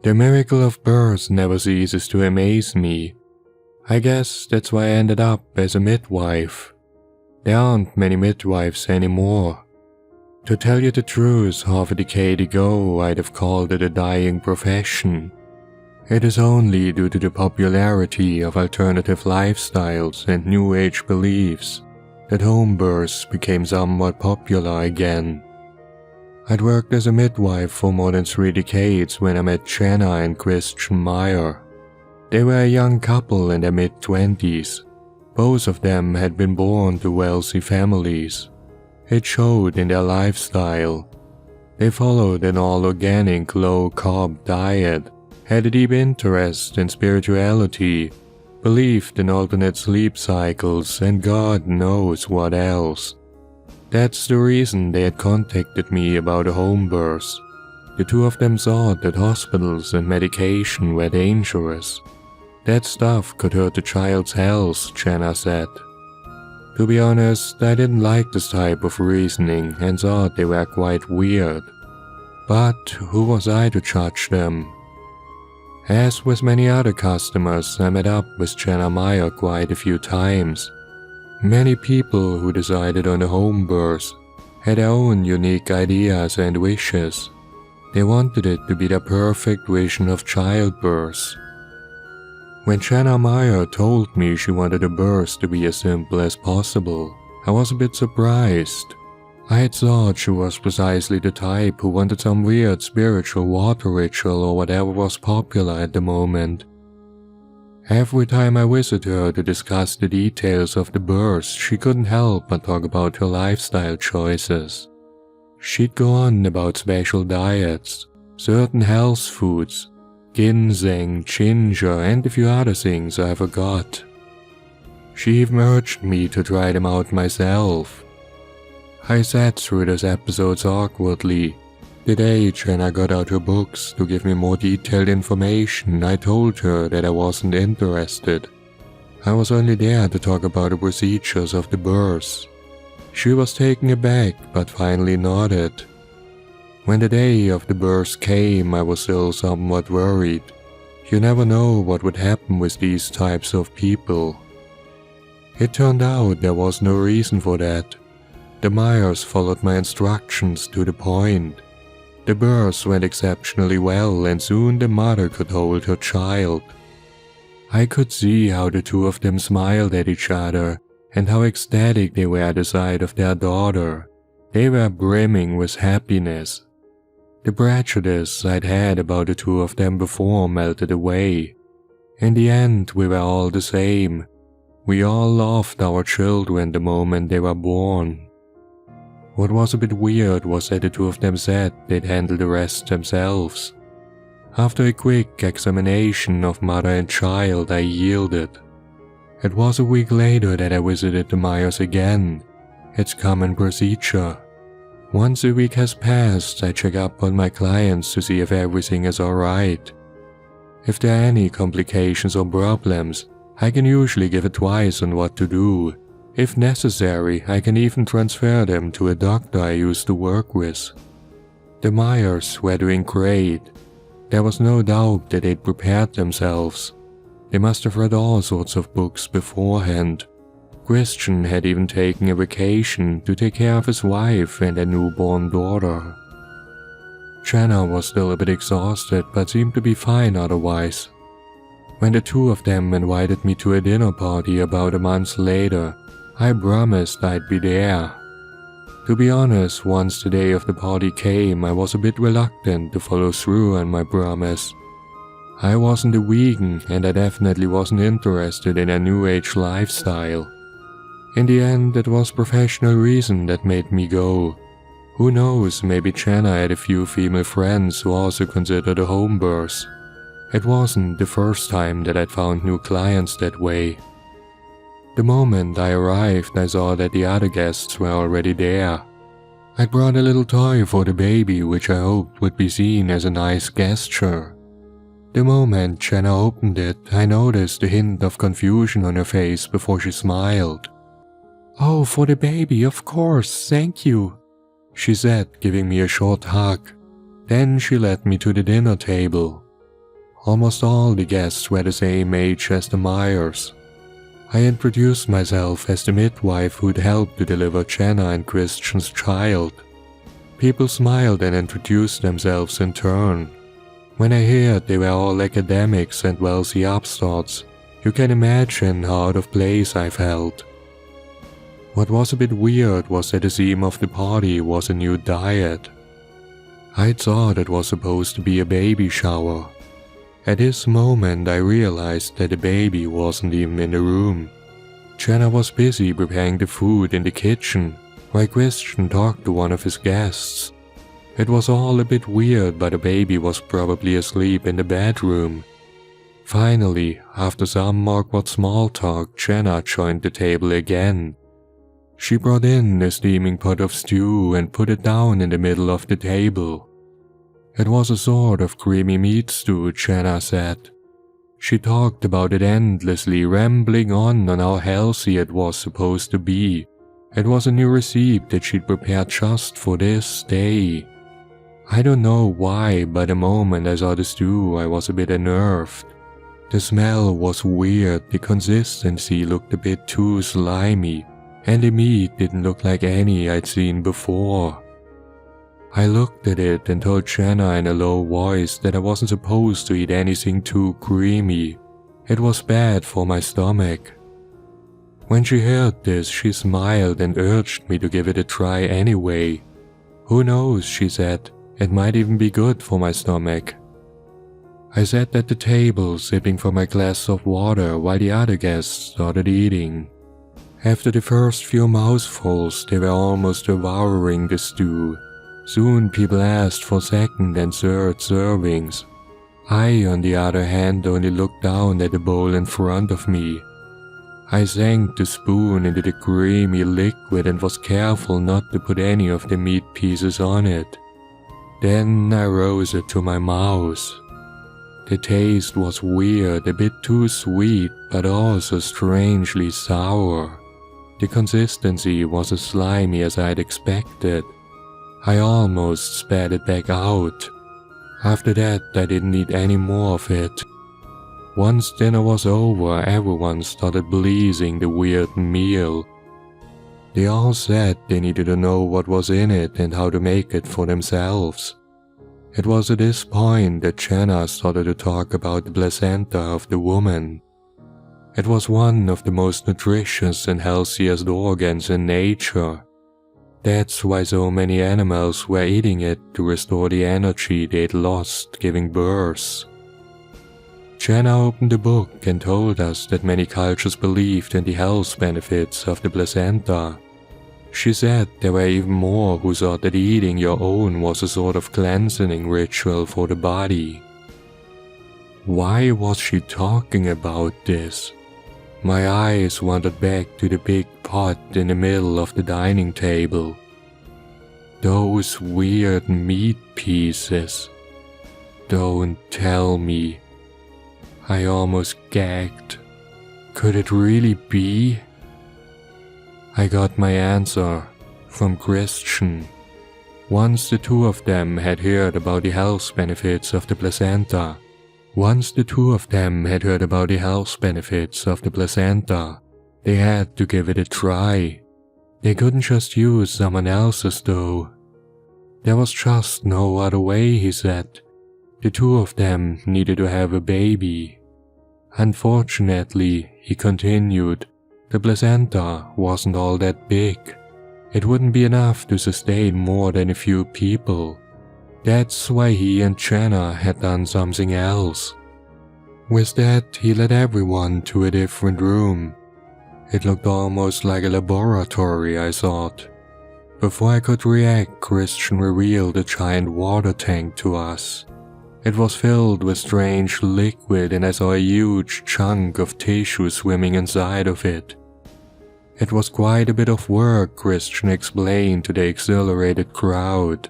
The miracle of birth never ceases to amaze me. I guess that's why I ended up as a midwife. There aren't many midwives anymore. To tell you the truth, half a decade ago I'd have called it a dying profession. It is only due to the popularity of alternative lifestyles and New Age beliefs that home births became somewhat popular again. I'd worked as a midwife for more than 3 decades when I met Jenna and Christian Meyer. They were a young couple in their mid-20s. Both of them had been born to wealthy families. It showed in their lifestyle. They followed an all-organic, low-carb diet, had a deep interest in spirituality, believed in alternate sleep cycles, and God knows what else. That's the reason they had contacted me about a home birth. The two of them thought that hospitals and medication were dangerous. That stuff could hurt the child's health, Jenna said. To be honest, I didn't like this type of reasoning and thought they were quite weird. But who was I to judge them? As with many other customers, I met up with Jenna Meyer quite a few times. Many people who decided on a home birth had their own unique ideas and wishes. They wanted it to be their perfect vision of childbirth. When Jenna Meyer told me she wanted a birth to be as simple as possible, I was a bit surprised. I had thought she was precisely the type who wanted some weird spiritual water ritual or whatever was popular at the moment. Every time I visited her to discuss the details of the birth, she couldn't help but talk about her lifestyle choices. She'd go on about special diets, certain health foods, ginseng, ginger, and a few other things I forgot. She even urged me to try them out myself. I sat through those episodes awkwardly. The day Jenna got out her books to give me more detailed information, I told her that I wasn't interested. I was only there to talk about the procedures of the birth. She was taken aback but finally nodded. When the day of the birth came, I was still somewhat worried. You never know what would happen with these types of people. It turned out there was no reason for that. The Meyers followed my instructions to the point. The birth went exceptionally well and soon the mother could hold her child. I could see how the two of them smiled at each other and how ecstatic they were at the sight of their daughter. They were brimming with happiness. The prejudice I'd had about the two of them before melted away. In the end, we were all the same. We all loved our children the moment they were born. What was a bit weird was that the two of them said they'd handle the rest themselves. After a quick examination of mother and child, I yielded. It was a week later that I visited the Meyers again. It's common procedure. Once a week has passed, I check up on my clients to see if everything is alright. If there are any complications or problems, I can usually give advice on what to do. If necessary, I can even transfer them to a doctor I used to work with. The Meyers were doing great. There was no doubt that they'd prepared themselves. They must have read all sorts of books beforehand. Christian had even taken a vacation to take care of his wife and their newborn daughter. Jenna was still a bit exhausted but seemed to be fine otherwise. When the two of them invited me to a dinner party about a month later, I promised I'd be there. To be honest, once the day of the party came, I was a bit reluctant to follow through on my promise. I wasn't a vegan and I definitely wasn't interested in a New Age lifestyle. In the end, it was professional reason that made me go. Who knows, maybe Jenna had a few female friends who also considered a home birth. It wasn't the first time that I'd found new clients that way. The moment I arrived, I saw that the other guests were already there. I brought a little toy for the baby which I hoped would be seen as a nice gesture. The moment Jenna opened it, I noticed a hint of confusion on her face before she smiled. "Oh, for the baby, of course, thank you," she said, giving me a short hug. Then she led me to the dinner table. Almost all the guests were the same age as the Myers. I introduced myself as the midwife who'd helped to deliver Jenna and Christian's child. People smiled and introduced themselves in turn. When I heard they were all academics and wealthy upstarts, you can imagine how out of place I felt. What was a bit weird was that the theme of the party was a new diet. I thought it was supposed to be a baby shower. At this moment I realized that the baby wasn't even in the room. Jenna was busy preparing the food in the kitchen, while Christian talked to one of his guests. It was all a bit weird, but the baby was probably asleep in the bedroom. Finally, after some awkward small talk, Jenna joined the table again. She brought in a steaming pot of stew and put it down in the middle of the table. It was a sort of creamy meat stew, Jenna said. She talked about it endlessly, rambling on how healthy it was supposed to be. It was a new recipe that she'd prepared just for this day. I don't know why, but the moment I saw the stew, I was a bit unnerved. The smell was weird, the consistency looked a bit too slimy, and the meat didn't look like any I'd seen before. I looked at it and told Jenna in a low voice that I wasn't supposed to eat anything too creamy. It was bad for my stomach. When she heard this, she smiled and urged me to give it a try anyway. Who knows, she said, it might even be good for my stomach. I sat at the table, sipping from my glass of water while the other guests started eating. After the first few mouthfuls, they were almost devouring the stew. Soon people asked for second and third servings. I, on the other hand, only looked down at the bowl in front of me. I sank the spoon into the creamy liquid and was careful not to put any of the meat pieces on it. Then I rose it to my mouth. The taste was weird, a bit too sweet, but also strangely sour. The consistency was as slimy as I'd expected. I almost spat it back out. After that, I didn't eat any more of it. Once dinner was over, everyone started pleasing the weird meal. They all said they needed to know what was in it and how to make it for themselves. It was at this point that Jenna started to talk about the placenta of the woman. It was one of the most nutritious and healthiest organs in nature. That's why so many animals were eating it to restore the energy they'd lost giving birth. Jenna opened the book and told us that many cultures believed in the health benefits of the placenta. She said there were even more who thought that eating your own was a sort of cleansing ritual for the body. Why was she talking about this? My eyes wandered back to the big pot in the middle of the dining table. Those weird meat pieces. Don't tell me. I almost gagged. Could it really be? I got my answer from Christian. Once the two of them had heard about the health benefits of the placenta, they had to give it a try. They couldn't just use someone else's though. There was just no other way, he said. The two of them needed to have a baby. Unfortunately, he continued, the placenta wasn't all that big. It wouldn't be enough to sustain more than a few people. That's why he and Jenna had done something else. With that, he led everyone to a different room. It looked almost like a laboratory, I thought. Before I could react, Christian revealed a giant water tank to us. It was filled with strange liquid and I saw a huge chunk of tissue swimming inside of it. It was quite a bit of work, Christian explained to the exhilarated crowd.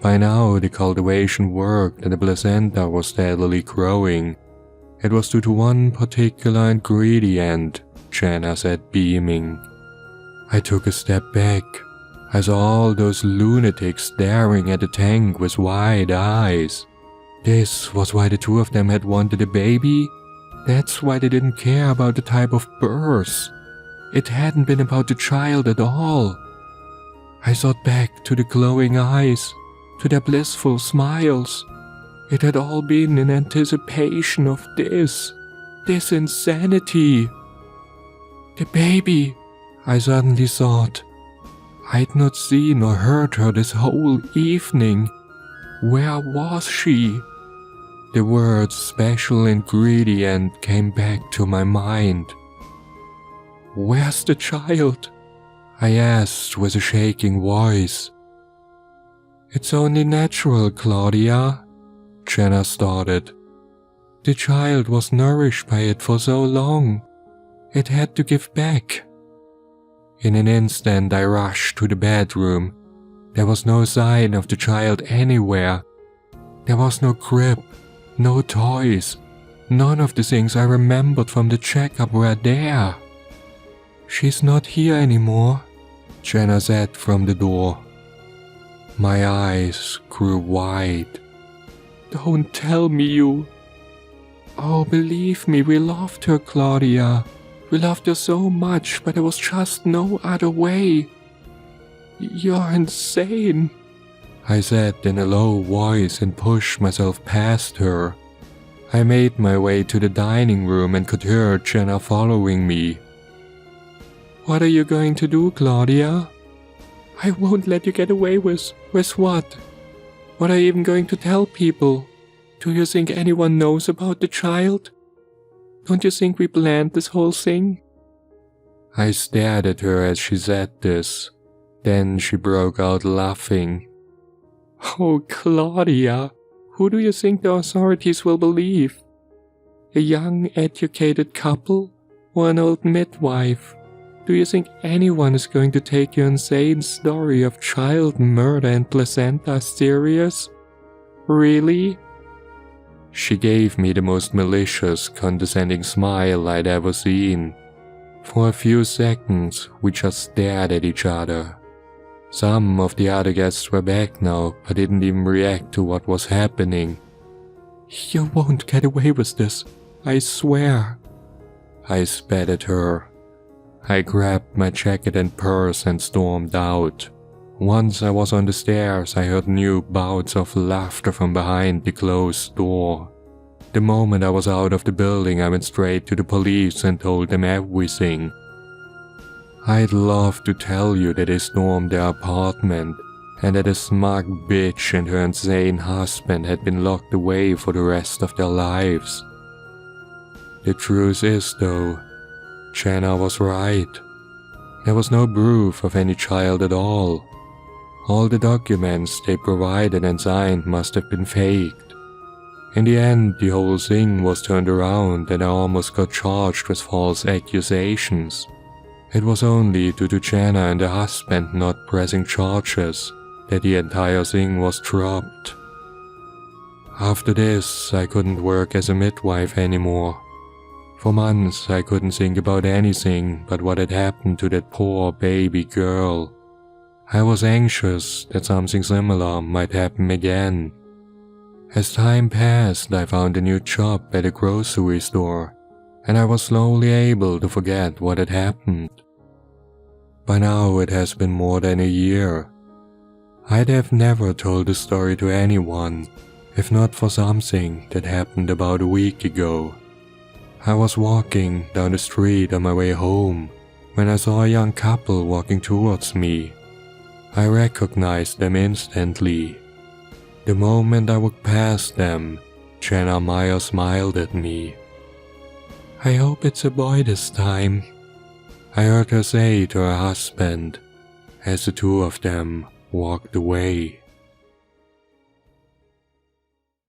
By now, the cultivation worked and the placenta was steadily growing. It was due to one particular ingredient, Jenna said, beaming. I took a step back. I saw all those lunatics staring at the tank with wide eyes. This was why the two of them had wanted a baby? That's why they didn't care about the type of birth. It hadn't been about the child at all. I thought back to the glowing eyes, to their blissful smiles. It had all been in anticipation of this insanity. The baby, I suddenly thought. I'd not seen or heard her this whole evening. Where was she? The word special ingredient came back to my mind. Where's the child? I asked with a shaking voice. It's only natural, Claudia, Jenna started. The child was nourished by it for so long. It had to give back. In an instant I rushed to the bedroom. There was no sign of the child anywhere. There was no crib, no toys. None of the things I remembered from the checkup were there. She's not here anymore, Jenna said from the door. My eyes grew wide. Don't tell me you... Oh, believe me, we loved her, Claudia. We loved her so much, but there was just no other way. You're insane, I said in a low voice and pushed myself past her. I made my way to the dining room and could hear Jenna following me. What are you going to do, Claudia? I won't let you get away with what? What are you even going to tell people? Do you think anyone knows about the child? Don't you think we planned this whole thing? I stared at her as she said this. Then she broke out laughing. Oh, Claudia, who do you think the authorities will believe? A young, educated couple or an old midwife? Do you think anyone is going to take your insane story of child murder and placenta serious? Really? She gave me the most malicious, condescending smile I'd ever seen. For a few seconds, we just stared at each other. Some of the other guests were back now, but didn't even react to what was happening. You won't get away with this, I swear. I spat at her. I grabbed my jacket and purse and stormed out. Once I was on the stairs, I heard new bouts of laughter from behind the closed door. The moment I was out of the building, I went straight to the police and told them everything. I'd love to tell you that they stormed their apartment and that a smug bitch and her insane husband had been locked away for the rest of their lives. The truth is, though, Jenna was right. There was no proof of any child at all. All the documents they provided and signed must have been faked. In the end, the whole thing was turned around and I almost got charged with false accusations. It was only due to Jenna and her husband not pressing charges that the entire thing was dropped. After this, I couldn't work as a midwife anymore. For months, I couldn't think about anything but what had happened to that poor baby girl. I was anxious that something similar might happen again. As time passed, I found a new job at a grocery store, and I was slowly able to forget what had happened. By now it has been more than a year. I'd have never told the story to anyone, if not for something that happened about a week ago. I was walking down the street on my way home when I saw a young couple walking towards me. I recognized them instantly. The moment I walked past them, Jenna Meyer smiled at me. I hope it's a boy this time, I heard her say to her husband as the two of them walked away.